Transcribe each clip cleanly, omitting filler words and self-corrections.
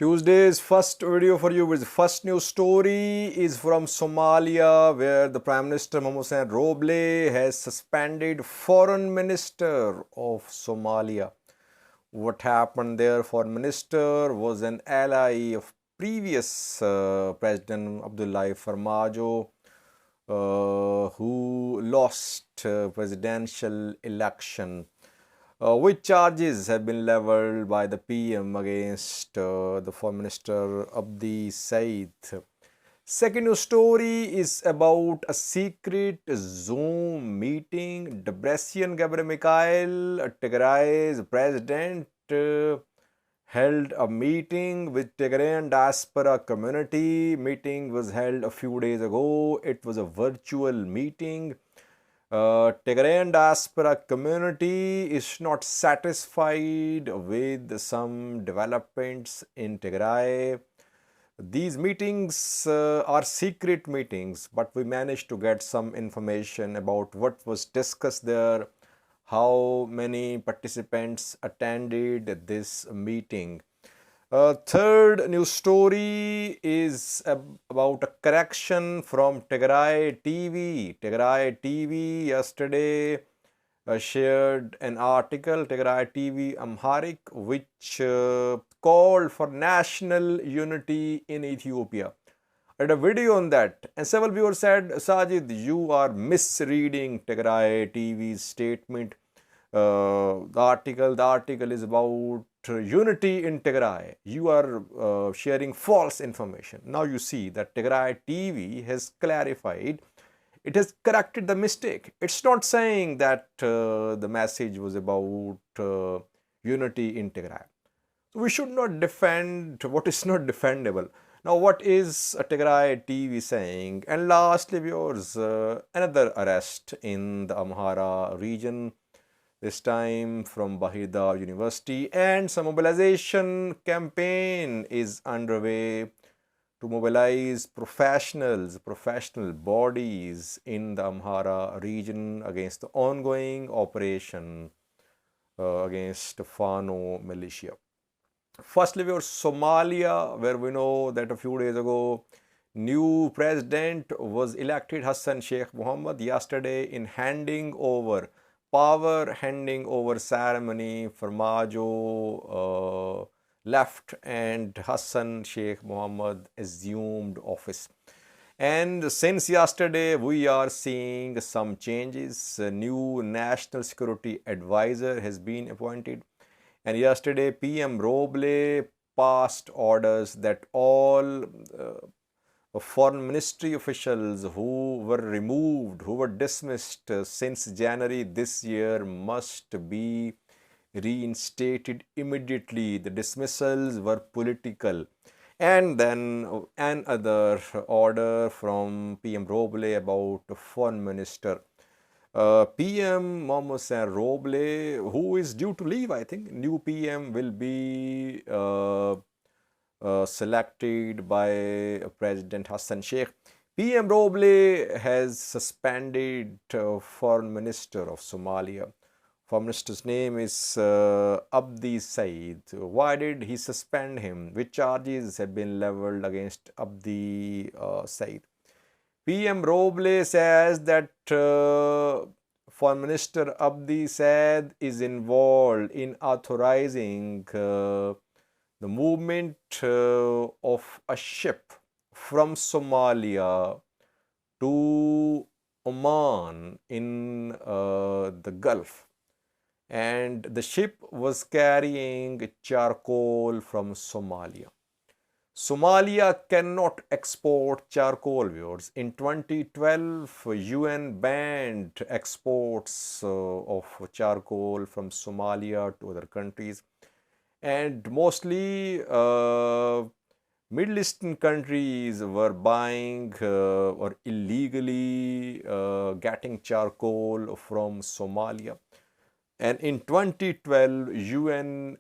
Tuesday's first video for you is the first news story is from Somalia, where the Prime Minister Mohamed Roble has suspended Foreign Minister of Somalia. What happened there? Foreign Minister was an ally of previous President Abdullahi Farmajo, who lost presidential election. Which charges have been leveled by the PM against the Foreign Minister Abdi Said? Second news story is about a secret Zoom meeting. Debretsion Gebremichael, Tigray's president, held a meeting with Tigrayan diaspora community. Meeting was held a few days ago. It was a virtual meeting. Tigrayan diaspora community is not satisfied with some developments in Tigray. These meetings are secret meetings, but we managed to get some information about what was discussed there, how many participants attended this meeting. Third news story is about a correction from Tigray TV. Tigray TV yesterday shared an article, Tigray TV Amharic, which called for national unity in Ethiopia. I had a video on that, and several viewers said, Sajid, you are misreading Tigray TV's statement. The article is about unity in Tigray. You are sharing false information. Now you see that Tigray TV has clarified. It has corrected the mistake. It's not saying that the message was about unity in Tigray. So we should not defend what is not defendable. Now, what is Tigray TV saying? And lastly, viewers, another arrest in the Amhara region, this time from Bahida University, and some mobilization campaign is underway to mobilize professional bodies in the Amhara region against the ongoing operation against Fano militia. Firstly, we are Somalia, where we know that a few days ago, new president was elected, Hassan Sheikh Mohammed, yesterday in power handing over ceremony. Farmajo left and Hassan Sheikh Mohammed assumed office. And since yesterday, we are seeing some changes. A new national security advisor has been appointed. And yesterday, PM Roble passed orders that all foreign ministry officials who were removed, who were dismissed since January this year must be reinstated immediately. The dismissals were political. And then another order from PM Roble about foreign minister. PM Mohamed Roble, who is due to leave, I think. New PM will be selected by President Hassan Sheikh. PM Roble has suspended Foreign Minister of Somalia. Foreign Minister's name is Abdi Said. Why did he suspend him? Which charges have been leveled against Abdi Said? PM Roble says that Foreign Minister Abdi Said is involved in authorizing the movement of a ship from Somalia to Oman in the Gulf. And the ship was carrying charcoal from Somalia. Somalia cannot export charcoal, viewers. In 2012, UN banned exports of charcoal from Somalia to other countries. And mostly Middle Eastern countries were buying or illegally getting charcoal from Somalia. And in 2012, UN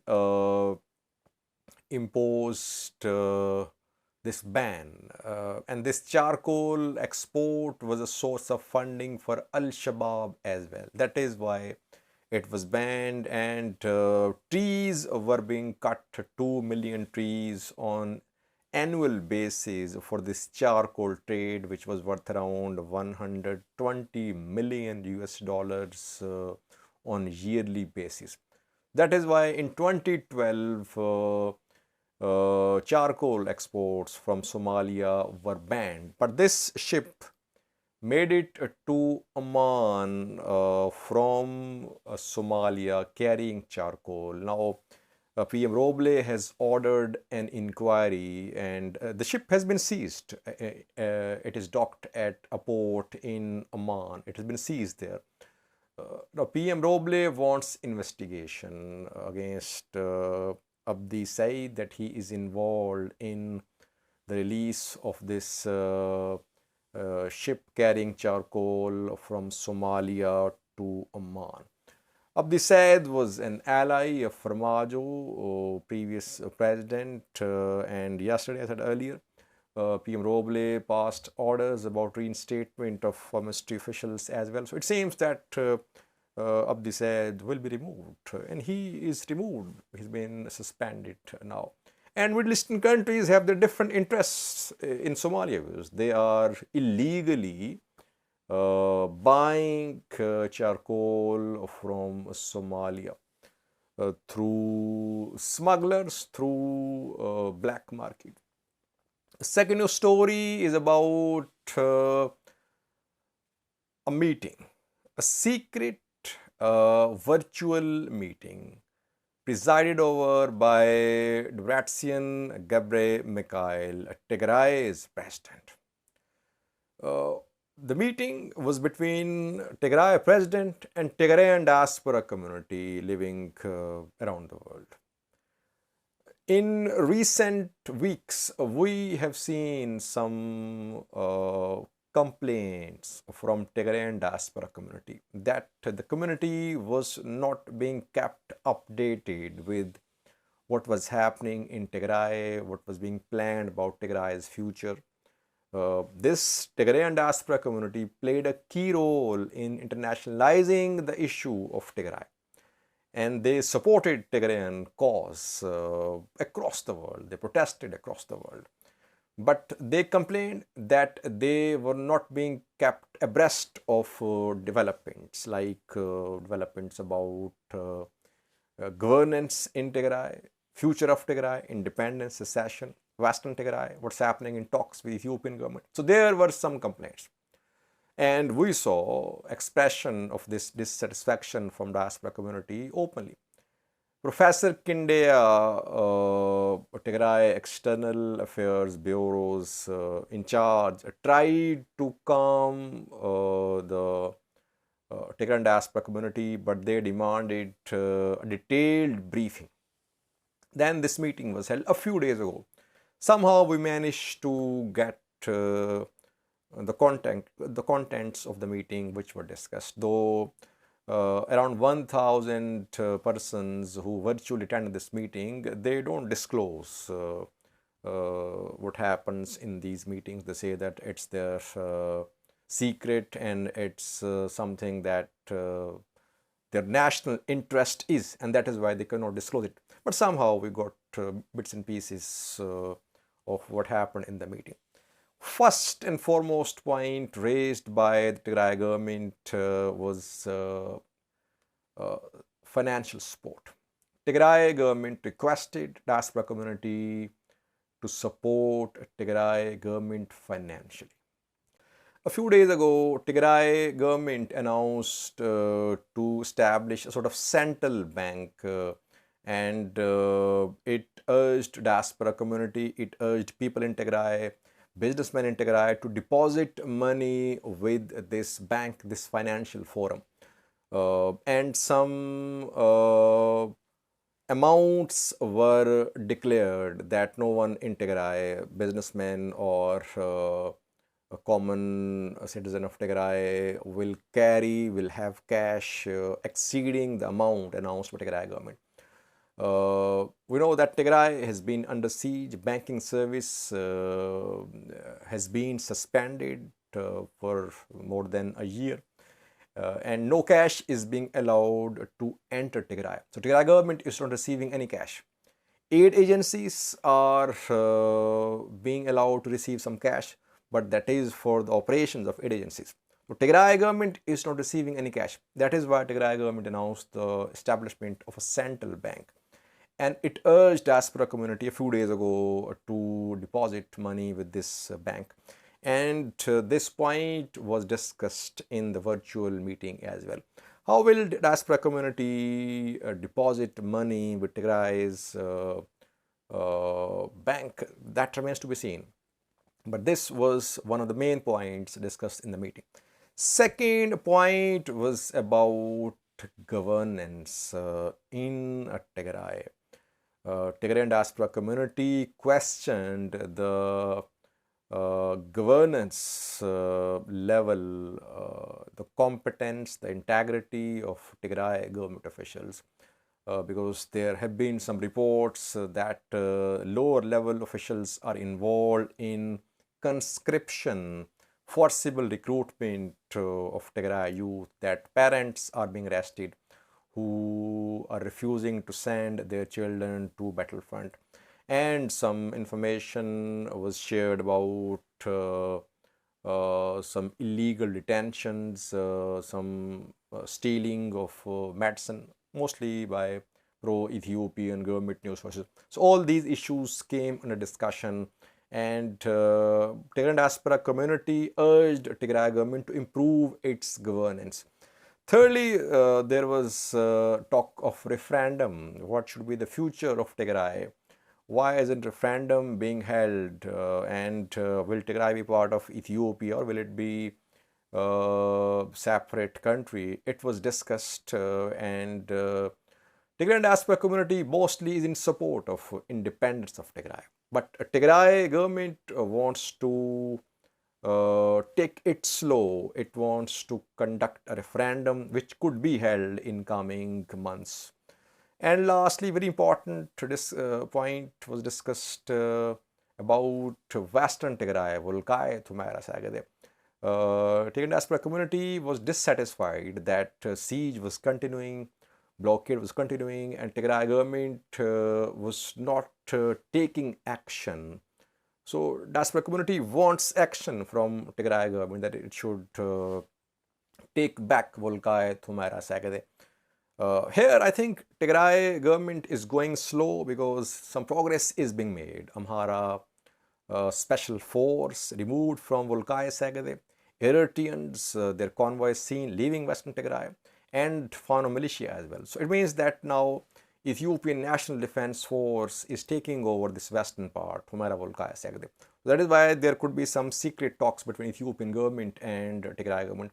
imposed this ban. And this charcoal export was a source of funding for Al-Shabaab as well. That is why It was banned, and trees were being cut, 2 million trees on annual basis for this charcoal trade, which was worth around 120 million US dollars on yearly basis. That is why in 2012 charcoal exports from Somalia were banned. But this ship made it to Oman from Somalia carrying charcoal. Now, PM Roble has ordered an inquiry, and the ship has been seized. It is docked at a port in Oman. It has been seized there. Now, PM Roble wants investigation against Abdi Said, that he is involved in the release of this ship carrying charcoal from Somalia to Oman. Abdi Said was an ally of Farmajo, previous president, and yesterday, as I said earlier, PM Roble passed orders about reinstatement of ministry officials as well. So it seems that Abdi Said will be removed, and he is removed. He's been suspended now. And Middle Eastern countries have their different interests in Somalia. They are illegally buying charcoal from Somalia through smugglers, through black market. The second news story is about a meeting, a secret virtual meeting presided over by Debretsion Gebremichael, Tigray's president. The meeting was between Tigray President and Tigrayan diaspora community living around the world. In recent weeks, we have seen some complaints from Tigrayan diaspora community that the community was not being kept updated with what was happening in Tigray, what was being planned about Tigray's future. This Tigrayan diaspora community played a key role in internationalizing the issue of Tigray, and they supported Tigrayan cause across the world. They protested across the world. But they complained that they were not being kept abreast of developments, like developments about governance in Tigray, future of Tigray, independence, secession, Western Tigray, what's happening in talks with Ethiopian government. So there were some complaints. And we saw expression of this dissatisfaction from diaspora community openly. Professor Kindea, Tigray External Affairs Bureau's in charge, tried to calm the Tigrayan diaspora community, but they demanded a detailed briefing. Then this meeting was held a few days ago. Somehow we managed to get the contents of the meeting which were discussed, though around 1,000 persons who virtually attended this meeting, they don't disclose what happens in these meetings. They say that it's their secret, and it's something that their national interest is, and that is why they cannot disclose it. But somehow we got bits and pieces of what happened in the meeting. First and foremost point raised by the Tigray government was financial support. Tigray government requested diaspora community to support Tigray government financially. A few days ago, Tigray government announced to establish a sort of central bank, and it urged diaspora community, it urged people in Tigray, businessmen in Tigray to deposit money with this bank, this financial forum. And some amounts were declared that no one in Tigray, businessmen or a common citizen of Tigray, will have cash exceeding the amount announced by Tigray government. We know that Tigray has been under siege. Banking service has been suspended for more than a year, and no cash is being allowed to enter Tigray. So Tigray government is not receiving any cash. Aid agencies are being allowed to receive some cash, but that is for the operations of aid agencies. So Tigray government is not receiving any cash. That is why Tigray government announced the establishment of a central bank. And it urged diaspora community a few days ago to deposit money with this bank. And this point was discussed in the virtual meeting as well. How will the diaspora community deposit money with Tigray's bank? That remains to be seen. But this was one of the main points discussed in the meeting. Second point was about governance in Tigray. Tigrayan diaspora community questioned the governance level, the competence, the integrity of Tigray government officials, because there have been some reports that lower level officials are involved in conscription, forcible recruitment of Tigray youth, that parents are being arrested who are refusing to send their children to battlefront. And some information was shared about some illegal detentions, some stealing of medicine, mostly by pro-Ethiopian government news sources. So all these issues came under discussion, and Tigray diaspora community urged Tigray government to improve its governance. Thirdly, there was talk of referendum. What should be the future of Tigray? Why isn't referendum being held? And will Tigray be part of Ethiopia, or will it be a separate country? It was discussed, and Tigray diaspora community mostly is in support of independence of Tigray. But Tigray government wants to take it slow. It wants to conduct a referendum which could be held in coming months. And lastly, very important point was discussed about Western Tigray, Volkai Thumera Sagade. Tigray diaspora community was dissatisfied that siege was continuing, blockade was continuing, and Tigray government was not taking action. So diaspora community wants action from Tigray government, that it should take back Volkai Thumera Sagade. Here, I think Tigray government is going slow because some progress is being made. Amhara special force removed from Volkai Sagade, Eritreans, their convoy seen leaving Western Tigray, and Fano militia as well. So it means that now Ethiopian National Defense Force is taking over this western part, Humera Volkai Sagade. That is why there could be some secret talks between Ethiopian government and Tigray government.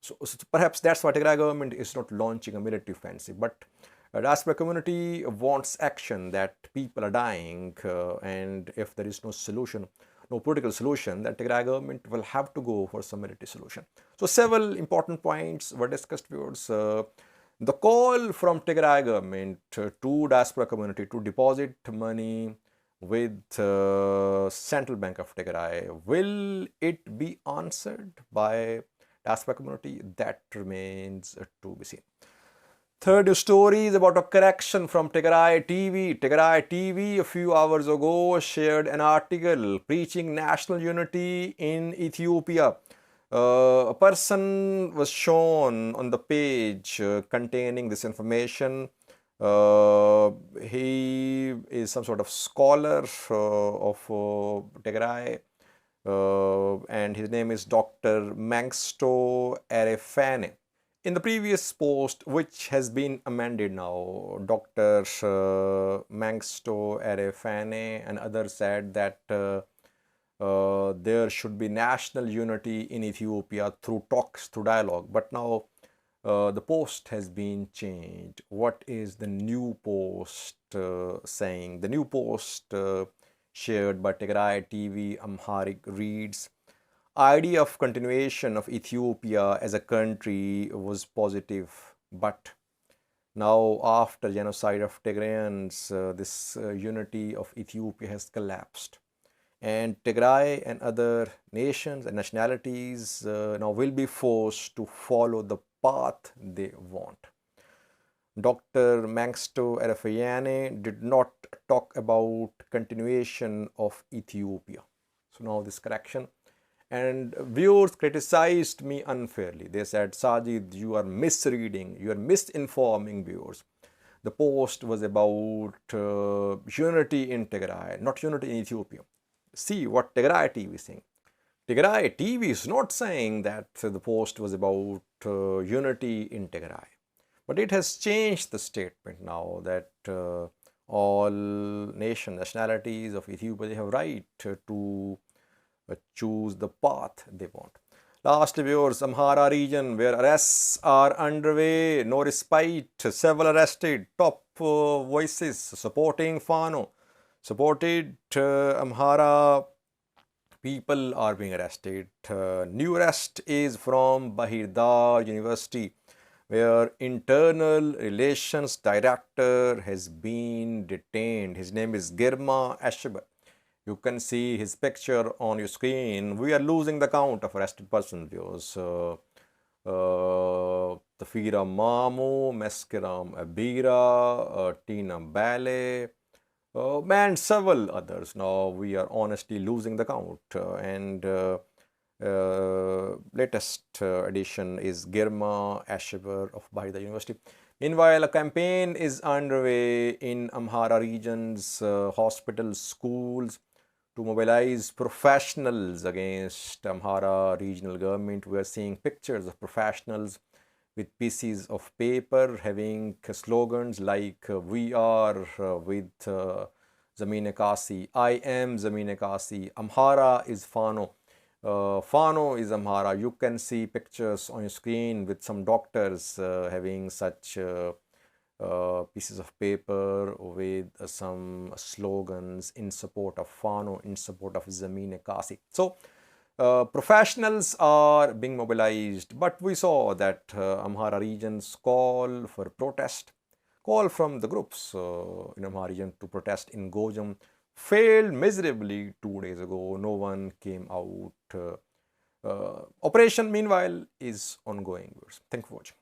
So perhaps that's why Tigray government is not launching a military offensive. But the diaspora community wants action, that people are dying, and if there is no solution, no political solution, then Tigray government will have to go for some military solution. So several important points were discussed towards the call from Tigray government to diaspora community to deposit money with Central Bank of Tigray. Will it be answered by diaspora community? That remains to be seen. Third story is about a correction from Tigray TV. Tigray TV a few hours ago shared an article preaching national unity in Ethiopia. A person was shown on the page containing this information. He is some sort of scholar of Tigray, and his name is Dr. Mangsto Arefane. In the previous post, which has been amended now, Dr. Mangsto Arefane and others said that there should be national unity in Ethiopia through talks, through dialogue. But now the post has been changed. What is the new post saying? The new post shared by Tigray TV Amharic reads, idea of continuation of Ethiopia as a country was positive, but now after genocide of Tigrayans, this unity of Ethiopia has collapsed, and Tigray and other nations and nationalities now will be forced to follow the path they want. Dr. Mangsto Arafayane did not talk about continuation of Ethiopia. So now this correction. And viewers criticized me unfairly. They said, Sajid, you are misreading, you are misinforming viewers. The post was about unity in Tigray, not unity in Ethiopia. See what Tigray TV is saying. Tigray TV is not saying that the post was about unity in Tigray. But it has changed the statement now that all nationalities of Ethiopia, they have right to choose the path they want. Lastly, viewers, Amhara region where arrests are underway, no respite, several arrested, top voices supporting Fano, supported Amhara people are being arrested. New arrest is from Bahirdar University, where internal relations director has been detained. His name is Girma Ashbar. You can see his picture on your screen. We are losing the count of arrested persons, viewers. Tafira Mamu, Meskiram Abira, Tina Bale, and several others. Now we are honestly losing the count. Latest edition is Girma Ashever of Bahida University. Meanwhile, a campaign is underway in Amhara region's hospitals, schools to mobilize professionals against Amhara regional government. We are seeing pictures of professionals with pieces of paper having slogans like we are with Zamine Kasi, I am Zamine Kasi, Amhara is Fano. Fano is Amhara. You can see pictures on your screen with some doctors having such pieces of paper with some slogans in support of Fano, in support of Zamine Kasi. So, professionals are being mobilized, but we saw that Amhara region's call for protest, call from the groups in Amhara region to protest in Gojam failed miserably 2 days ago. No one came out. Operation, meanwhile, is ongoing. Thank you for watching.